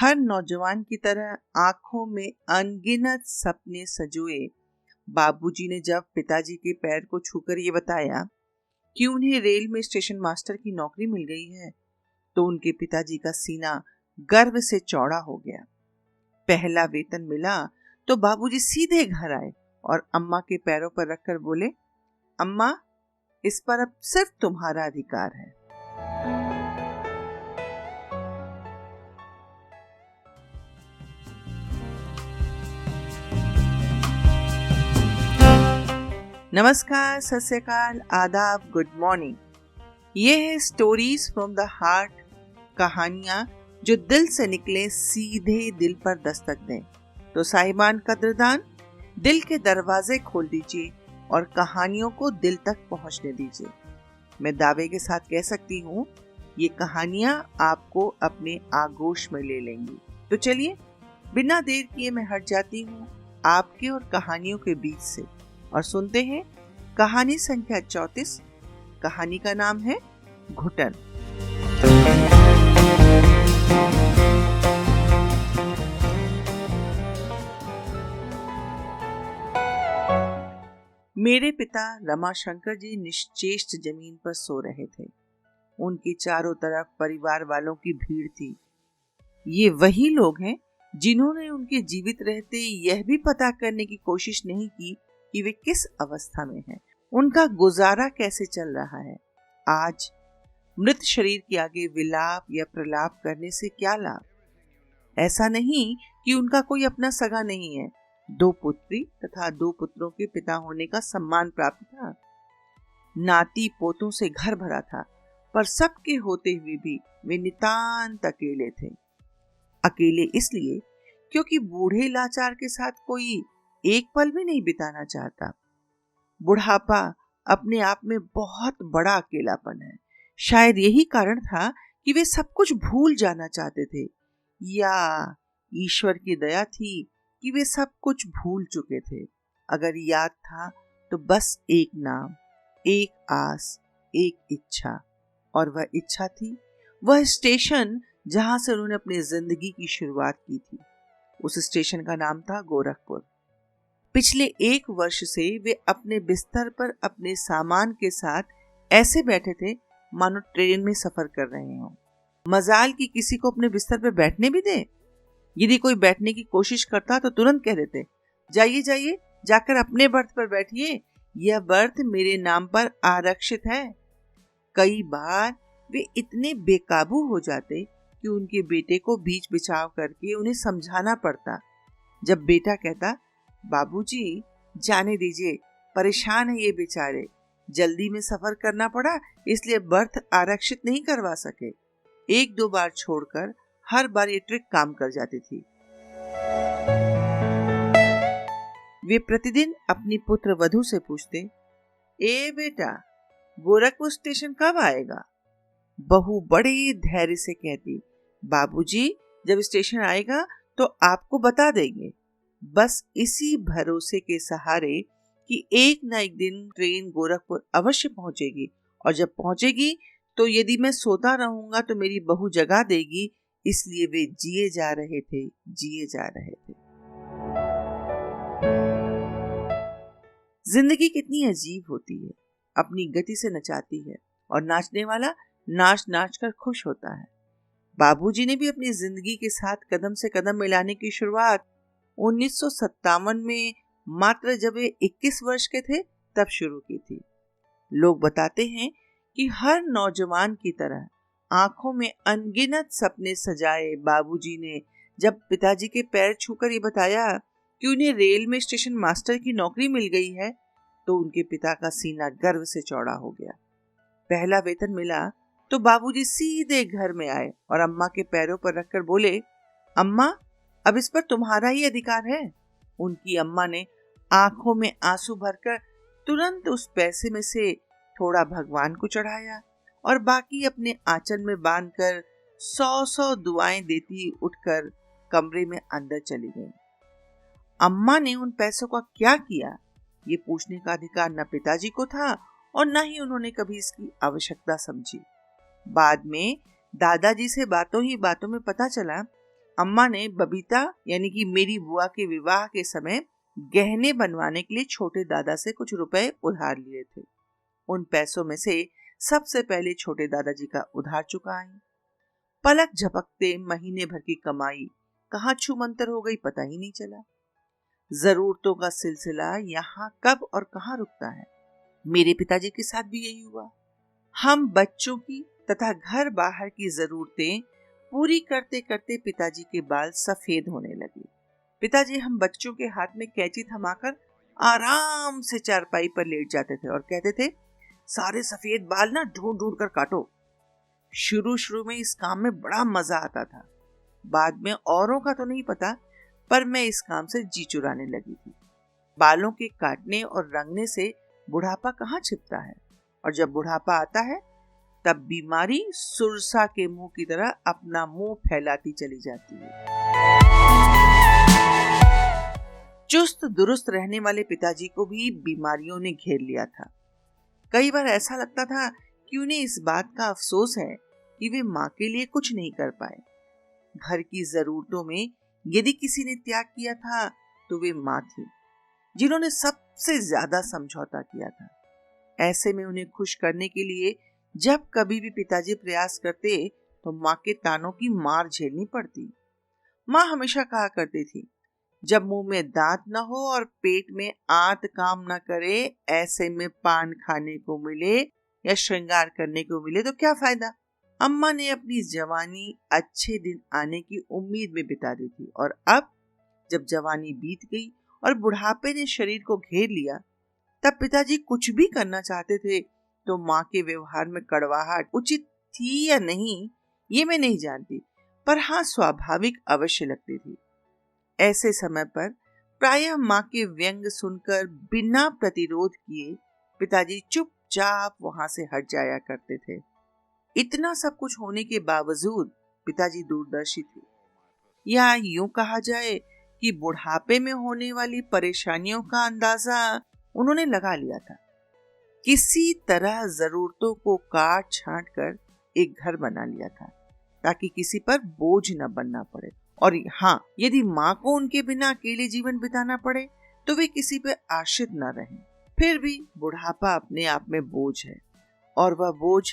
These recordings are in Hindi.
हर नौजवान की तरह आंखों में अनगिनत सपने सजोए बाबूजी ने जब पिताजी के पैर को छूकर ये बताया कि उन्हें रेल में स्टेशन मास्टर की नौकरी मिल गई है, तो उनके पिताजी का सीना गर्व से चौड़ा हो गया। पहला वेतन मिला तो बाबूजी सीधे घर आए और अम्मा के पैरों पर रखकर बोले, अम्मा, इस पर अब सिर्फ तुम्हारा अधिकार है। नमस्कार, सत श्री अकाल, आदाब, गुड मॉर्निंग। ये है स्टोरीज फ्रॉम द हार्ट, कहानियां जो दिल से निकले, सीधे दिल पर दस्तक दें। तो साहिबान कद्रदान, दिल के दरवाजे खोल दीजिए और कहानियों को दिल तक पहुंचने दीजिए। मैं दावे के साथ कह सकती हूँ, ये कहानियां आपको अपने आगोश में ले लेंगी। तो चलिए, बिना देर किए मैं हट जाती हूँ आपके और कहानियों के बीच से और सुनते हैं कहानी संख्या 34। कहानी का नाम है घुटन। मेरे पिता रमाशंकर जी निश्चेष्ट जमीन पर सो रहे थे। उनके चारों तरफ परिवार वालों की भीड़ थी। ये वही लोग हैं जिन्होंने उनके जीवित रहते यह भी पता करने की कोशिश नहीं की कि वे किस अवस्था में हैं, उनका गुजारा कैसे चल रहा है। आज मृत शरीर के आगे विलाप या प्रलाप करने से क्या लाभ। ऐसा नहीं कि उनका कोई अपना सगा नहीं है। 2 पुत्री तथा 2 पुत्रों के पिता होने का सम्मान प्राप्त था। नाती पोतों से घर भरा था, पर सबके होते हुए भी वे नितांत अकेले थे। अकेले इसलिए क्योंकि बूढ़े लाचार के साथ कोई एक पल भी नहीं बिताना चाहता। बुढ़ापा अपने आप में बहुत बड़ा अकेलापन है। शायद यही कारण था कि वे सब कुछ भूल जाना चाहते थे, या ईश्वर की दया थी कि वे सब कुछ भूल चुके थे। अगर याद था तो बस एक नाम, एक आस, एक इच्छा, और वह इच्छा थी वह स्टेशन जहां से उन्होंने अपनी जिंदगी की शुरुआत की थी। उस स्टेशन का नाम था गोरखपुर। पिछले 1 वर्ष से वे अपने बिस्तर पर अपने सामान के साथ ऐसे बैठे थे मानो ट्रेन में सफर कर रहे हों। मजाल की किसी को अपने बिस्तर पर बैठने भी दे। यदि कोई बैठने की कोशिश करता तो तुरंत कह देते, जाइए जाइए, जाकर अपने बर्थ पर बैठिए, यह बर्थ मेरे नाम पर आरक्षित है। कई बार वे इतने बेकाबू हो जाते कि उनके बेटे को बीच बिछाव करके उन्हें समझाना पड़ता। जब बेटा कहता, बाबूजी जाने दीजिए, परेशान है ये बेचारे, जल्दी में सफर करना पड़ा इसलिए बर्थ आरक्षित नहीं करवा सके, 1-2 बार छोड़कर हर बार ये ट्रिक काम कर जाती थी। वे प्रतिदिन अपनी पुत्र वधू से पूछते, ए बेटा, गोरखपुर स्टेशन कब आएगा? बहू बड़े धैर्य से कहती, बाबूजी जब स्टेशन आएगा तो आपको बता देंगे। बस इसी भरोसे के सहारे कि एक न एक दिन ट्रेन गोरखपुर अवश्य पहुंचेगी, और जब पहुंचेगी तो यदि मैं सोता रहूंगा तो मेरी बहू जगा देगी, इसलिए वे जिए जा रहे थे। जिंदगी कितनी अजीब होती है, अपनी गति से नचाती है और नाचने वाला नाच नाच कर खुश होता है। बाबूजी ने भी अपनी जिंदगी के साथ कदम से कदम मिलाने की शुरुआत 1957 में, मात्र जब वे 21 वर्ष के थे, तब शुरू की थी। लोग बताते हैं कि हर नौजवान की तरह आंखों में अनगिनत सपने सजाए बाबूजी ने जब पिताजी के पैर छूकर ये बताया कि उन्हें रेल में स्टेशन मास्टर की नौकरी मिल गई है, तो उनके पिता का सीना गर्व से चौड़ा हो गया। पहला वेतन मिला तो बाबूजी सीधे घर में आए और अम्मा के पैरों पर रखकर बोले, अम्मा, अब इस पर तुम्हारा ही अधिकार है। उनकी अम्मा ने आंखों में आंसू भरकर तुरंत उस पैसे में से थोड़ा भगवान को चढ़ाया और बाकी अपने आंचल में बांधकर 100 दुआएं देती उठकर कमरे में अंदर चली गई। अम्मा ने उन पैसों का क्या किया, ये पूछने का अधिकार न पिताजी को था और न ही उन्होंने कभी इसकी आवश्यकता समझी। बाद में दादाजी से बातों ही बातों में पता चला अम्मा ने बबीता यानी कि मेरी बुआ के विवाह के समय गहने बनवाने के लिए छोटे दादा से कुछ रुपए उधार लिए थे। उन पैसों में से सबसे पहले छोटे दादाजी का उधार चुकाई। पलक झपकते महीने भर की कमाई कहाँ छूमंतर हो गई पता ही नहीं चला। जरूरतों का सिलसिला यहाँ कब और कहाँ रुकता है। मेरे पिताजी के साथ भी यही हुआ। हम बच्चों की तथा घर बाहर की जरूरतें पूरी करते करते पिताजी के बाल सफेद होने लगे। पिताजी हम बच्चों के हाथ में कैंची थमाकर आराम से चारपाई पर लेट जाते थे और कहते थे, सारे सफेद बाल ना ढूंढ ढूंढ कर काटो। शुरू शुरू में इस काम में बड़ा मजा आता था। बाद में औरों का तो नहीं पता, पर मैं इस काम से जी चुराने लगी थी। बालों के काटने और रंगने से बुढ़ापा कहाँ छिपता है, और जब बुढ़ापा आता है तब बीमारी सुरसा के मुंह की तरह अपना मुंह फैलाती चली जाती है। चुस्त दुरुस्त रहने वाले पिताजी को भी बीमारियों ने घेर लिया था। कई बार ऐसा लगता था कि उन्हें इस बात का अफसोस है कि वे माँ के लिए कुछ नहीं कर पाए। घर की जरूरतों में यदि किसी ने त्याग किया था तो वे माँ थी, जिन्होंने सबसे ज्यादा समझौता किया था। ऐसे में उन्हें खुश करने के लिए जब कभी भी पिताजी प्रयास करते तो माँ के तानों की मार झेलनी पड़ती। माँ हमेशा कहा करती थी, जब मुंह में दांत न हो और पेट में आंत काम न करे, ऐसे में पान खाने को मिले या श्रृंगार करने को मिले तो क्या फायदा। अम्मा ने अपनी जवानी अच्छे दिन आने की उम्मीद में बिता दी थी, और अब जब जवानी बीत गई और बुढ़ापे ने शरीर को घेर लिया, तब पिताजी कुछ भी करना चाहते थे तो माँ के व्यवहार में कड़वाहट उचित थी या नहीं ये मैं नहीं जानती, पर हाँ स्वाभाविक अवश्य लगती थी। ऐसे समय पर प्रायः माँ के व्यंग सुनकर बिना प्रतिरोध किए पिताजी चुपचाप वहां से हट जाया करते थे। इतना सब कुछ होने के बावजूद पिताजी दूरदर्शी थे, या यूं कहा जाए कि बुढ़ापे में होने वाली परेशानियों का अंदाजा उन्होंने लगा लिया था। किसी तरह जरूरतों को काट छांट कर एक घर बना लिया था ताकि किसी पर बोझ न बनना पड़े, और हाँ, यदि माँ को उनके बिना अकेले जीवन बिताना पड़े तो वे किसी पर आश्रित न रहें। फिर भी बुढ़ापा अपने आप में बोझ है, और वह बोझ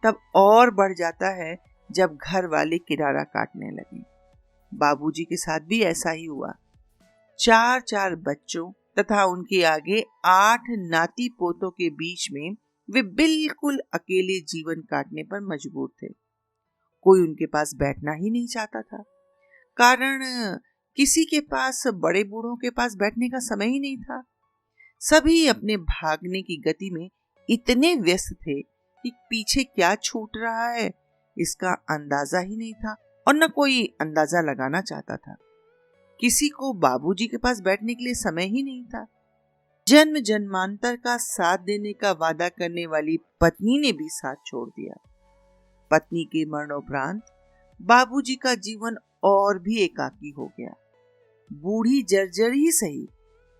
तब और बढ़ जाता है जब घर वाले किरारा काटने लगे। बाबूजी के साथ भी ऐसा ही हुआ। 4 बच्चों तथा उनके आगे 8 नाती पोतों के बीच में वे बिल्कुल अकेले जीवन काटने पर मजबूर थे। कोई उनके पास बैठना ही नहीं चाहता था, कारण किसी के पास बड़े बूढ़ों के पास बैठने का समय ही नहीं था। सभी अपने भागने की गति में इतने व्यस्त थे कि पीछे क्या छूट रहा है इसका अंदाजा ही नहीं था, और न कोई अंदाजा लगाना चाहता था। किसी को बाबूजी के पास बैठने के लिए समय ही नहीं था। जन्म जन्मांतर का साथ देने का वादा करने वाली पत्नी ने भी साथ छोड़ दिया। पत्नी के मरणोपरांत बाबूजी का जीवन और भी एकाकी हो गया। बूढ़ी जर्जर ही सही,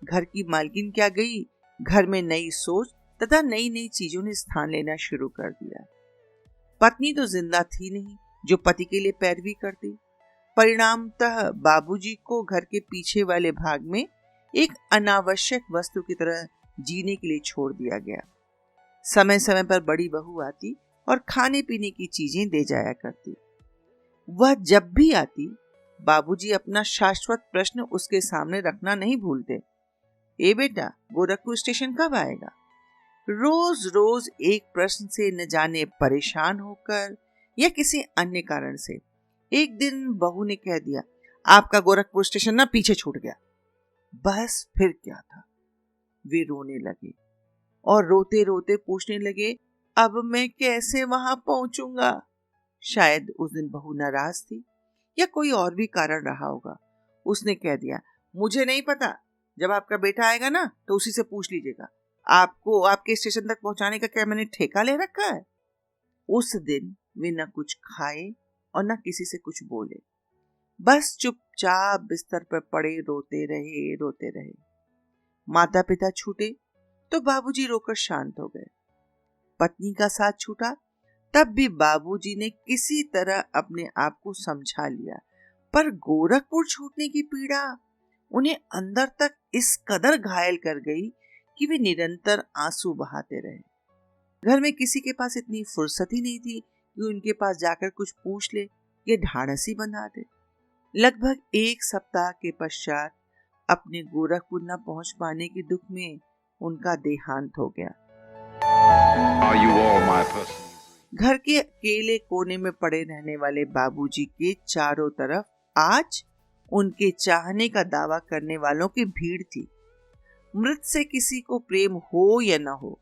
घर की मालकिन क्या गई, घर में नई सोच तथा नई नई चीजों ने स्थान लेना शुरू कर दिया। पत्नी तो जिंदा थी नहीं जो पति के लिए पैरवी करती। परिणामतः बाबूजी को घर के पीछे वाले भाग में एक अनावश्यक वस्तु की तरह जीने के लिए छोड़ दिया गया। समय समय पर बड़ी बहू आती और खाने पीने की चीजें दे जाया करती। वह जब भी आती, बाबूजी अपना शाश्वत प्रश्न उसके सामने रखना नहीं भूलते। ए बेटा, गोरखपुर स्टेशन कब आएगा? रोज रोज एक प्रश्न से न जाने परेशान होकर या किसी अन्य कारण से एक दिन बहू ने कह दिया, आपका गोरखपुर स्टेशन ना पीछे छूट गया। बस फिर क्या था। वे रोने लगे और रोते रोते पूछने लगे, अब मैं कैसे वहां पहुंचूंगा? शायद उस दिन बहू नाराज थी या कोई और भी कारण रहा होगा। उसने कह दिया, मुझे नहीं पता, जब आपका बेटा आएगा ना तो उसी से पूछ लीजिएगा। आपको आपके स्टेशन तक पहुंचाने का क्या मैंने ठेका ले रखा है? उस दिन वे न कुछ खाए और न किसी से कुछ बोले, बस चुपचाप बिस्तर पर पड़े रोते रहे। माता पिता छूटे तो बाबूजी रोकर शांत हो गए। पत्नी का साथ छूटा तब भी बाबूजी ने किसी तरह अपने आप को समझा लिया, पर गोरखपुर छूटने की पीड़ा उन्हें अंदर तक इस कदर घायल कर गई कि वे निरंतर आंसू बहाते रहे। घर में किसी के पास इतनी फुर्सत ही नहीं थी कि उनके पास जाकर कुछ पूछ ले या ढाढ़सी बंधा दे। लगभग 1 सप्ताह के पश्चात अपने गोरखपुर न पहुंच पाने के दुख में उनका देहांत हो गया। घर के अकेले कोने में पड़े रहने वाले बाबूजी के चारों तरफ आज उनके चाहने का दावा करने वालों की भीड़ थी। मृत से किसी को प्रेम हो या न हो,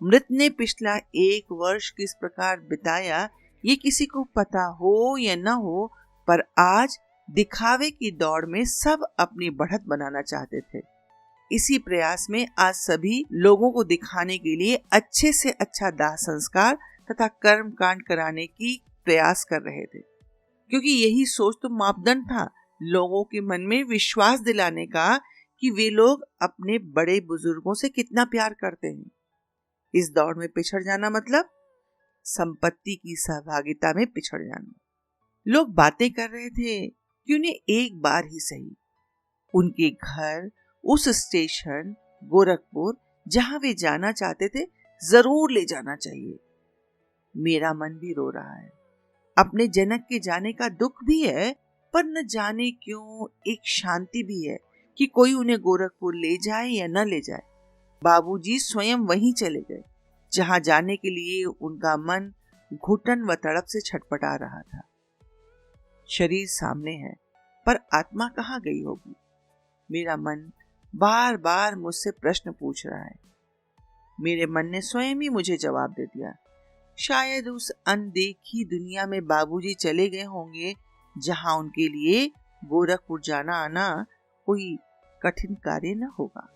मृत ने पिछला 1 वर्ष किस प्रकार बिताया ये किसी को पता हो या न हो, पर आज दिखावे की दौड़ में सब अपनी बढ़त बनाना चाहते थे। इसी प्रयास में आज सभी लोगों को दिखाने के लिए अच्छे से अच्छा दाह संस्कार तथा कर्म कांड कराने की प्रयास कर रहे थे, क्योंकि यही सोच तो मापदंड था लोगों के मन में विश्वास दिलाने का कि वे लोग अपने बड़े बुजुर्गों से कितना प्यार करते हैं। इस दौड़ में पिछड़ जाना मतलब संपत्ति की सहभागिता में पिछड़ जाना। लोग बातें कर रहे थे कि उन्हें एक बार ही सही उनके घर, उस स्टेशन गोरखपुर जहां वे जाना चाहते थे, जरूर ले जाना चाहिए। मेरा मन भी रो रहा है। अपने जनक के जाने का दुख भी है, पर न जाने क्यों एक शांति भी है कि कोई उन्हें गोरखपुर ले जाए या न ले जाए। बाबूजी स्वयं वहीं चले गए जहां जाने के लिए उनका मन घुटन व तड़प से छटपटा रहा था। शरीर सामने है, पर आत्मा कहाँ गई होगी? मेरा मन बार बार मुझसे प्रश्न पूछ रहा है। मेरे मन ने स्वयं ही मुझे जवाब दे दिया। शायद उस अनदेखी दुनिया में बाबूजी चले गए होंगे जहां उनके लिए गोरखपुर जाना आना कोई कठिन कार्य न होगा।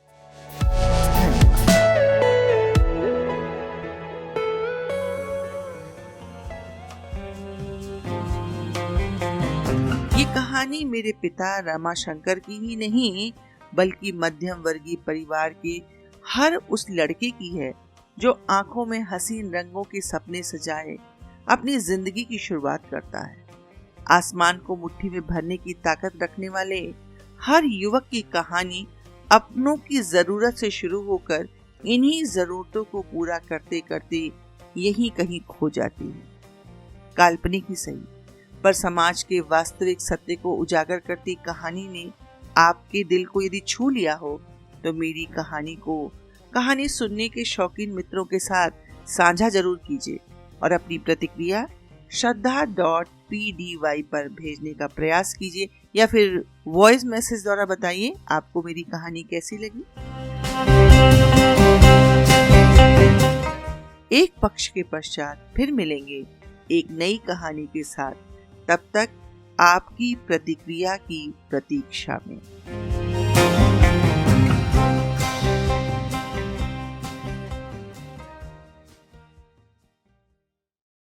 ये कहानी मेरे पिता रमाशंकर की ही नहीं, बल्कि मध्यम वर्गीय परिवार के हर उस लड़के की है जो आंखों में हसीन रंगों के सपने सजाए अपनी जिंदगी की शुरुआत करता है। आसमान को मुट्ठी में भरने की ताकत रखने वाले हर युवक की कहानी अपनों की जरूरत से शुरू होकर इन्हीं जरूरतों को पूरा करते करते यहीं कहीं खो जाती है। काल्पनिक ही सही, पर समाज के वास्तविक सत्य को उजागर करती कहानी ने आपके दिल को यदि छू लिया हो तो मेरी कहानी सुनने के शौकीन मित्रों के साथ साझा जरूर कीजिए और अपनी प्रतिक्रिया shraddha.pdy पर भेजने का प्रयास कीजिए या फिर वॉइस मैसेज द्वारा बताइए आपको मेरी कहानी कैसी लगी। एक पक्ष के पश्चात फिर मिलेंगे एक नई कहानी के साथ। तब तक आपकी प्रतिक्रिया की प्रतीक्षा में।